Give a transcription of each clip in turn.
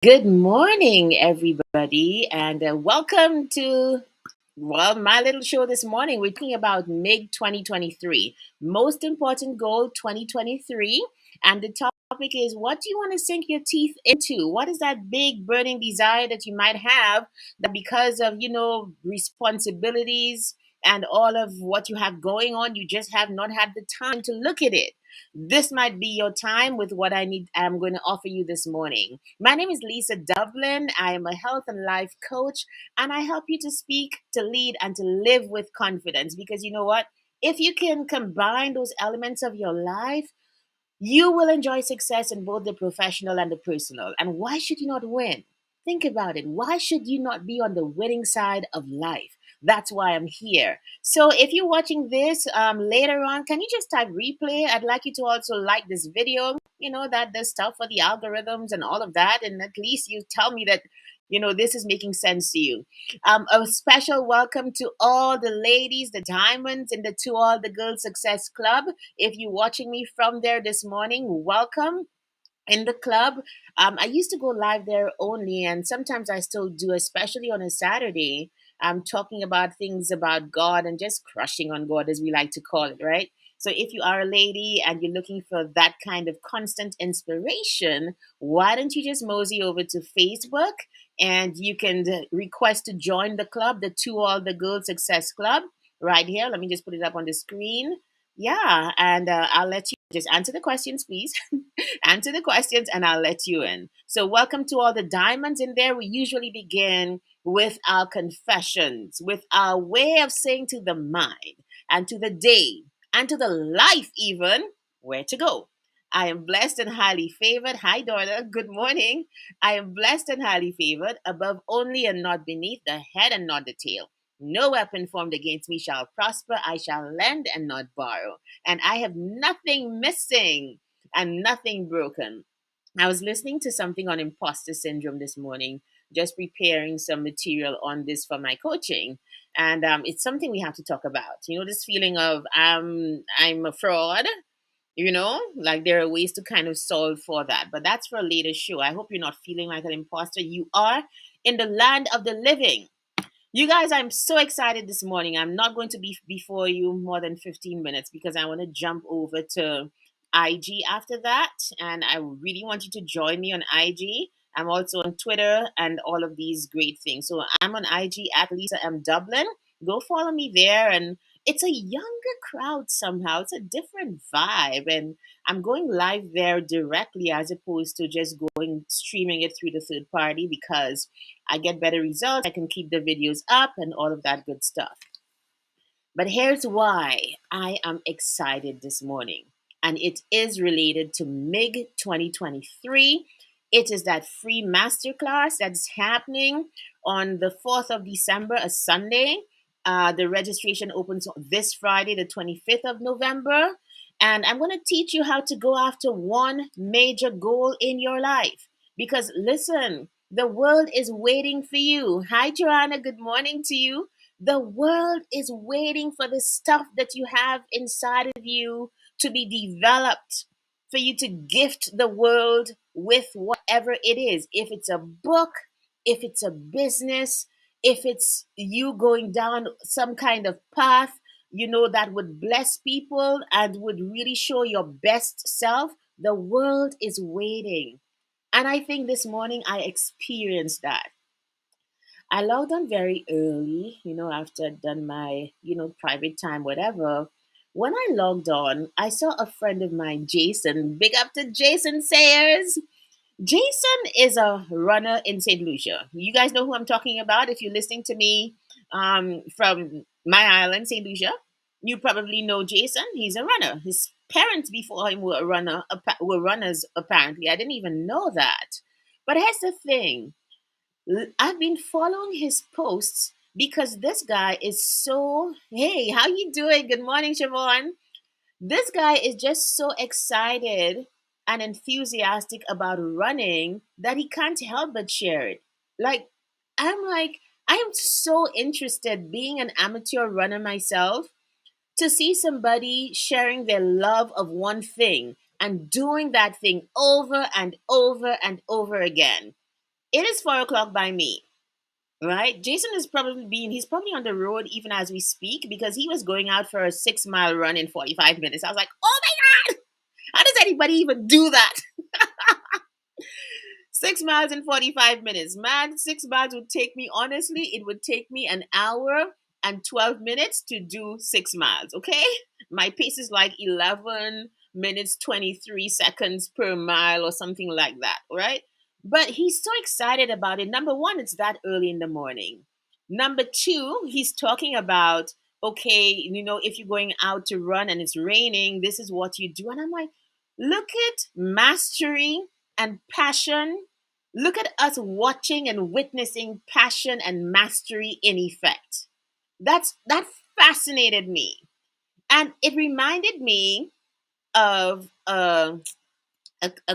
Good morning, everybody, and welcome to my little show this morning. We're talking about MIG 2023, Most Important Goal 2023, and the topic is what do you want to sink your teeth into? What is that big burning desire that you might have that because of responsibilities and all of what you have going on, you just have not had the time to look at it. This might be your time with what I'm going to offer you this morning. My name is Lisa Dublin. I am a health and life coach, and I help you to speak, to lead, and to live with confidence. Because you know what? If you can combine those elements of your life, you will enjoy success in both the professional and the personal. And why should you not win? Think about it. Why should you not be on the winning side of life? That's why I'm here. So if you're watching this later on, can you just type replay? I'd like you to also like this video. You know, that does stuff for the algorithms and all of that. And at least you tell me that, this is making sense to you. A special welcome to all the ladies, the diamonds, and to all the Girl Success Club. If you're watching me from there this morning, welcome in the club. I used to go live there only, and sometimes I still do, especially on a Saturday. I'm talking about things about God and just crushing on God, as we like to call it, right? So if you are a lady and you're looking for that kind of constant inspiration, why don't you just mosey over to Facebook and you can request to join the club, the To All the Girl Success Club, right here. Let me just put it up on the screen. Yeah, and I'll let you just answer the questions, please. Answer the questions and I'll let you in. So, welcome to all the diamonds in there. We usually begin with our confessions, with our way of saying to the mind and to the day and to the life, even where to go. I am blessed and highly favored. Hi, daughter. Good morning. I am blessed and highly favored, above only and not beneath, the head and not the tail. No weapon formed against me shall prosper. I shall lend and not borrow. And I have nothing missing and nothing broken. I was listening to something on imposter syndrome this morning, just preparing some material on this for my coaching. And it's something we have to talk about. This feeling of I'm a fraud. Like there are ways to kind of solve for that. But that's for a later show. I hope you're not feeling like an imposter. You are in the land of the living. You guys, I'm so excited this morning. I'm not going to be before you more than 15 minutes because I want to jump over to IG after that. And I really want you to join me on IG. I'm also on Twitter and all of these great things. So I'm on IG at Lisa M. Dublin. Go follow me there. And it's a younger crowd somehow. It's a different vibe. And I'm going live there directly as opposed to just going streaming it through the third party because I get better results. I can keep the videos up and all of that good stuff. But here's why I am excited this morning. And it is related to MIG 2023. It is that free masterclass that's happening on the 4th of December, a Sunday. The registration opens this Friday, the 25th of November. And I'm going to teach you how to go after one major goal in your life. Because listen, the world is waiting for you. Hi, Joanna. Good morning to you. The world is waiting for the stuff that you have inside of you to be developed, for you to gift the world with whatever it is. If it's a book, if it's a business, if it's you going down some kind of path, that would bless people and would really show your best self, the world is waiting. And I think this morning I experienced that. I logged on very early, after I'd done my, private time, whatever. When I logged on, I saw a friend of mine, Jason. Big up to Jason Sayers. Jason is a runner in St. Lucia. You guys know who I'm talking about. If you're listening to me from my island, St. Lucia, you probably know Jason. He's a runner. His parents before him were runners, apparently. I didn't even know that. But here's the thing. I've been following his posts because this guy is so, hey, how you doing? Good morning, Siobhan. This guy is just so excited and enthusiastic about running that he can't help but share it. Like, I'm so interested being an amateur runner myself to see somebody sharing their love of one thing and doing that thing over and over and over again. It is 4 o'clock by me, right? Jason is probably he's probably on the road even as we speak because he was going out for a 6 mile run in 45 minutes. I was like, oh my God, how does anybody even do that? 6 miles in 45 minutes. Man, 6 miles would take me, honestly, it would take me an hour and 12 minutes to do 6 miles, okay? My pace is like 11 minutes, 23 seconds per mile or something like that, right? But he's so excited about it. Number one, it's that early in the morning. Number two, he's talking about, okay, if you're going out to run and it's raining, this is what you do. And I'm like, look at mastery and passion. Look at us watching and witnessing passion and mastery in effect. That fascinated me, and it reminded me of a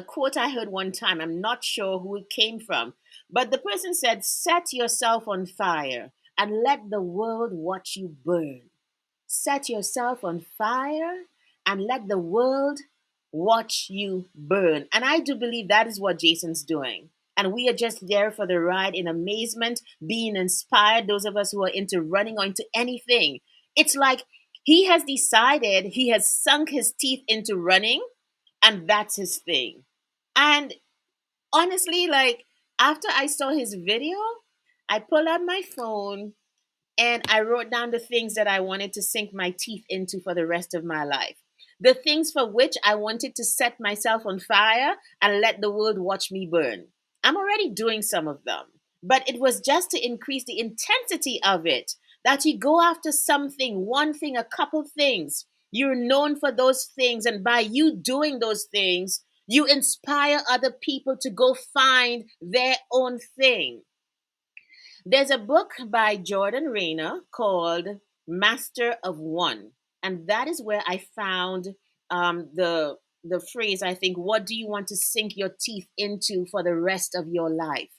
quote I heard one time. I'm not sure who it came from, but the person said, "Set yourself on fire and let the world watch you burn." Set yourself on fire and let the world watch you burn. And I do believe that is what Jason's doing. And we are just there for the ride in amazement, being inspired, those of us who are into running or into anything. It's like he has decided, he has sunk his teeth into running, and that's his thing. And honestly, like after I saw his video, I pulled out my phone and I wrote down the things that I wanted to sink my teeth into for the rest of my life. The things for which I wanted to set myself on fire and let the world watch me burn. I'm already doing some of them, but it was just to increase the intensity of it. That you go after something, one thing, a couple things. You're known for those things, and by you doing those things, you inspire other people to go find their own thing. There's a book by Jordan Rayner called Master of One, and that is where I found the phrase. I think, "What do you want to sink your teeth into for the rest of your life?"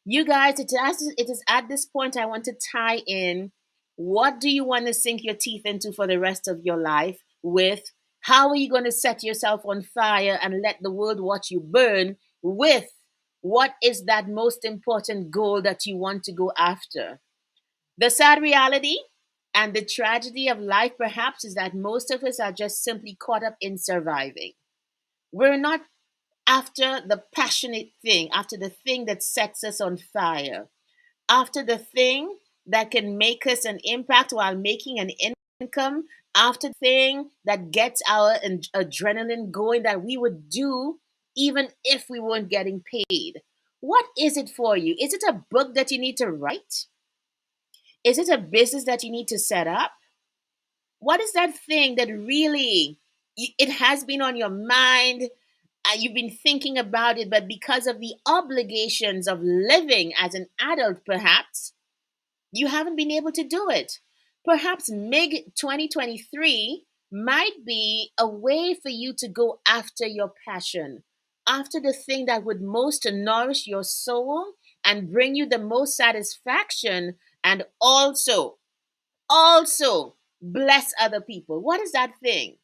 You guys, it is at this point I want to tie in. What do you want to sink your teeth into for the rest of your life? With how are you going to set yourself on fire and let the world watch you burn? With what is that most important goal that you want to go after? The sad reality and the tragedy of life, perhaps, is that most of us are just simply caught up in surviving. We're not after the passionate thing, after the thing that sets us on fire, after the thing that can make us an impact while making an income, after the thing that gets our adrenaline going that we would do even if we weren't getting paid. What is it for you? Is it a book that you need to write? Is it a business that you need to set up? What is that thing that really it has been on your mind? You've been thinking about it, but because of the obligations of living as an adult, perhaps you haven't been able to do it. Perhaps MIG 2023 might be a way for you to go after your passion, after the thing that would most nourish your soul and bring you the most satisfaction, and also bless other people. What is that thing?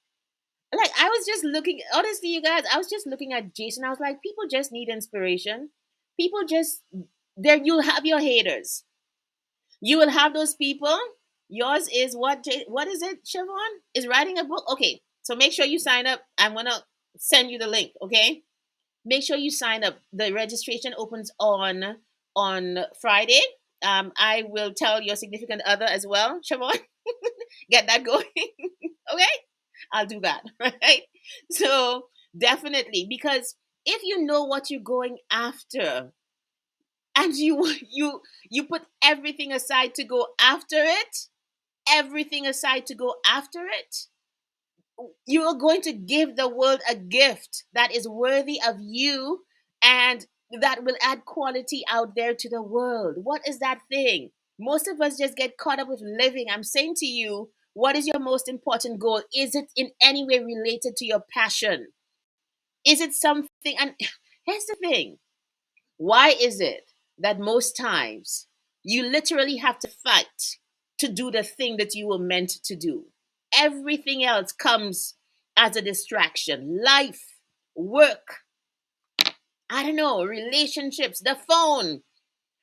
Like I was just looking, honestly, you guys, I was just looking at Jason. I was like, people just need inspiration. People just there you'll have your haters. You will have those people. Yours is what is it, Siobhan? Is writing a book. Okay, so make sure you sign up. I'm gonna send you the link, okay? Make sure you sign up. The registration opens on Friday. I will tell your significant other as well, Siobhan. Get that going. Okay? I'll do that, right? So definitely, because if you know what you're going after and you put everything aside to go after it, everything aside to go after it, you are going to give the world a gift that is worthy of you and that will add quality out there to the world. What is that thing? Most of us just get caught up with living. I'm saying to you, what is your most important goal? Is it in any way related to your passion? Is it something? And here's the thing, why is it that most times you literally have to fight to do the thing that you were meant to do? Everything else comes as a distraction. Life, work, I don't know, relationships, the phone,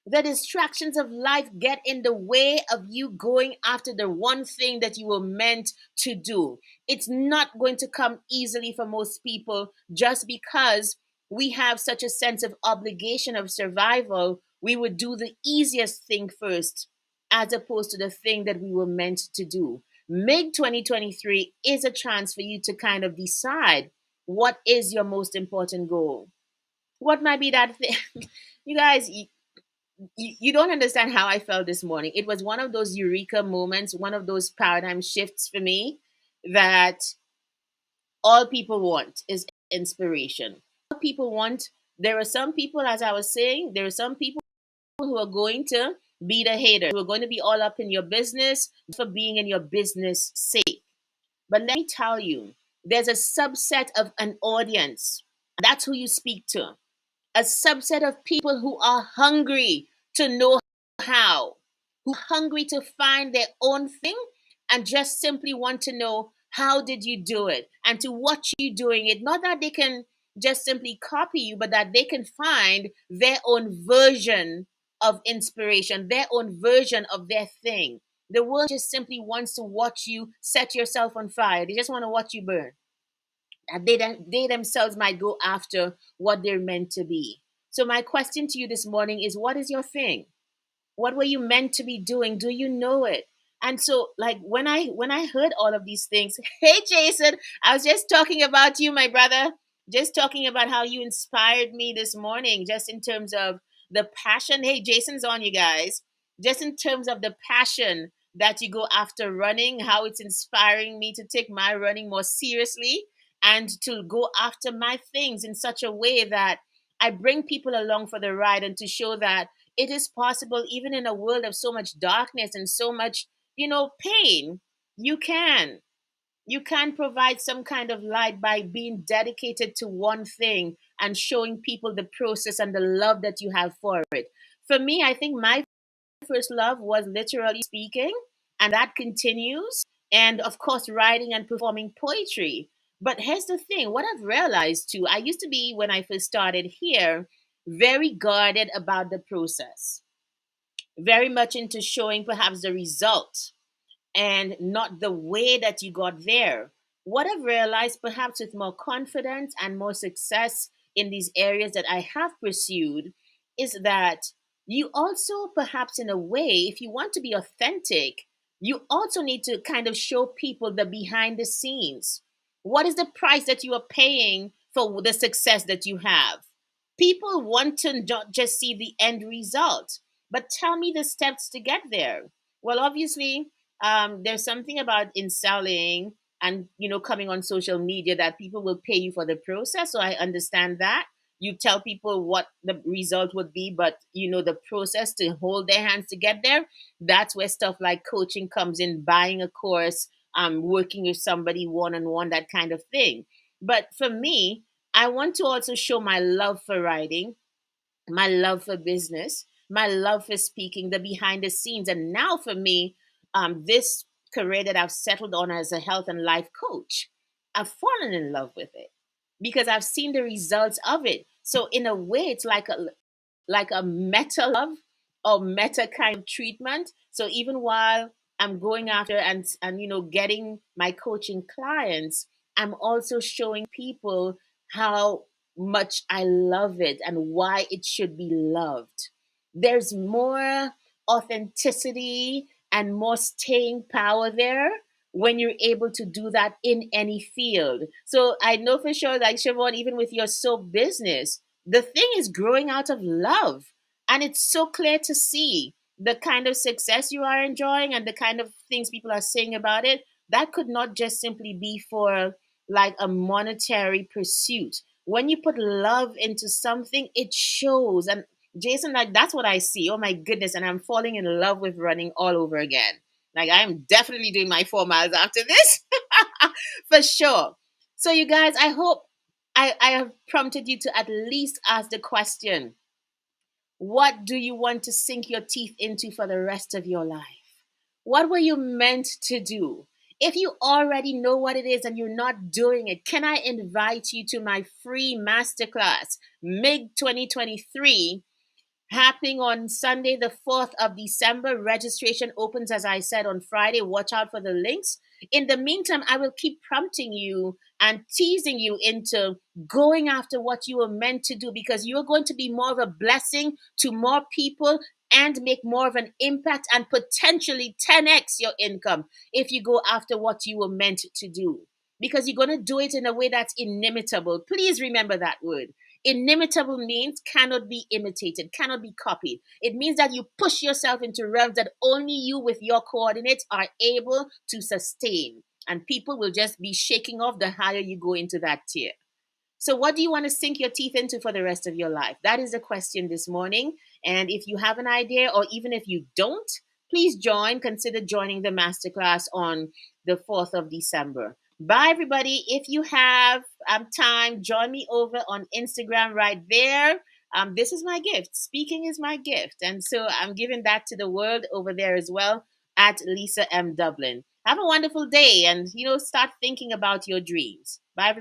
the distractions of life get in the way of you going after the one thing that you were meant to do. It's not going to come easily for most people just because we have such a sense of obligation of survival. We would do the easiest thing first as opposed to the thing that we were meant to do. MIG 2023 is a chance for you to kind of decide what is your most important goal. What might be that thing? You guys, you don't understand how I felt this morning. It was one of those eureka moments, one of those paradigm shifts for me that all people want is inspiration. All people want, there are some people, as I was saying, there are some people who are going to be the haters, who are going to be all up in your business for being in your business sake. But let me tell you, there's a subset of an audience. That's who you speak to, a subset of people who are hungry to know how, who are hungry to find their own thing and just simply want to know how did you do it and to watch you doing it. Not that they can just simply copy you, but that they can find their own version of inspiration, their own version of their thing. The world just simply wants to watch you set yourself on fire. They just want to watch you burn, and they themselves might go after what they're meant to be. So my question to you this morning is, what is your thing? What were you meant to be doing? Do you know it? And so, like, when I heard all of these things, hey Jason, I was just talking about you, my brother. Just talking about how you inspired me this morning, just in terms of the passion. Hey, Jason's on, you guys. Just in terms of the passion that you go after running, how it's inspiring me to take my running more seriously and to go after my things in such a way that I bring people along for the ride, and to show that it is possible, even in a world of so much darkness and so much, pain. You can. You can provide some kind of light by being dedicated to one thing and showing people the process and the love that you have for it. For me, I think my first love was literally speaking, and that continues. And of course, writing and performing poetry. But here's the thing, what I've realized too, I used to be, when I first started here, very guarded about the process, very much into showing perhaps the result and not the way that you got there. What I've realized, perhaps with more confidence and more success in these areas that I have pursued, is that you also, perhaps in a way, if you want to be authentic, you also need to kind of show people the behind the scenes. What is the price that you are paying for the success that you have? People want to not just see the end result, but tell me the steps to get there. Well, obviously, there's something about in selling and coming on social media that people will pay you for the process. So I understand that. You tell people what the result would be, but the process to hold their hands to get there. That's where stuff like coaching comes in, buying a course, working with somebody one on one, that kind of thing. But for me, I want to also show my love for writing, my love for business, my love for speaking, the behind the scenes. And now for me, this career that I've settled on as a health and life coach, I've fallen in love with it because I've seen the results of it. So in a way, it's like a meta love or meta kind of treatment. So even while I'm going after and getting my coaching clients, I'm also showing people how much I love it and why it should be loved. There's more authenticity and more staying power there when you're able to do that in any field. So I know for sure, like Siobhan, even with your soap business, the thing is growing out of love. And it's so clear to see the kind of success you are enjoying and the kind of things people are saying about it. That could not just simply be for like a monetary pursuit. When you put love into something, it shows. And Jason, like, that's what I see. Oh my goodness. And I'm falling in love with running all over again. Like, I'm definitely doing my 4 miles after this for sure. So, you guys, I hope I have prompted you to at least ask the question, what do you want to sink your teeth into for the rest of your life? What were you meant to do? If you already know what it is and you're not doing it, can I invite you to my free masterclass, MIG 2023, happening on Sunday, the 4th of December. Registration opens, as I said, on Friday. Watch out for the links. In the meantime, I will keep prompting you and teasing you into going after what you were meant to do, because you're going to be more of a blessing to more people and make more of an impact and potentially 10x your income if you go after what you were meant to do. Because you're going to do it in a way that's inimitable. Please remember that word. Inimitable means cannot be imitated, cannot be copied. It means that you push yourself into realms that only you with your coordinates are able to sustain. And people will just be shaking off the higher you go into that tier. So, what do you want to sink your teeth into for the rest of your life? That is the question this morning. And if you have an idea, or even if you don't, please consider joining the masterclass on the 4th of December. Bye, everybody. If you have time, join me over on Instagram right there. This is my gift. Speaking is my gift. And so I'm giving that to the world over there as well at Lisa M. Dublin. Have a wonderful day and, start thinking about your dreams. Bye, everybody.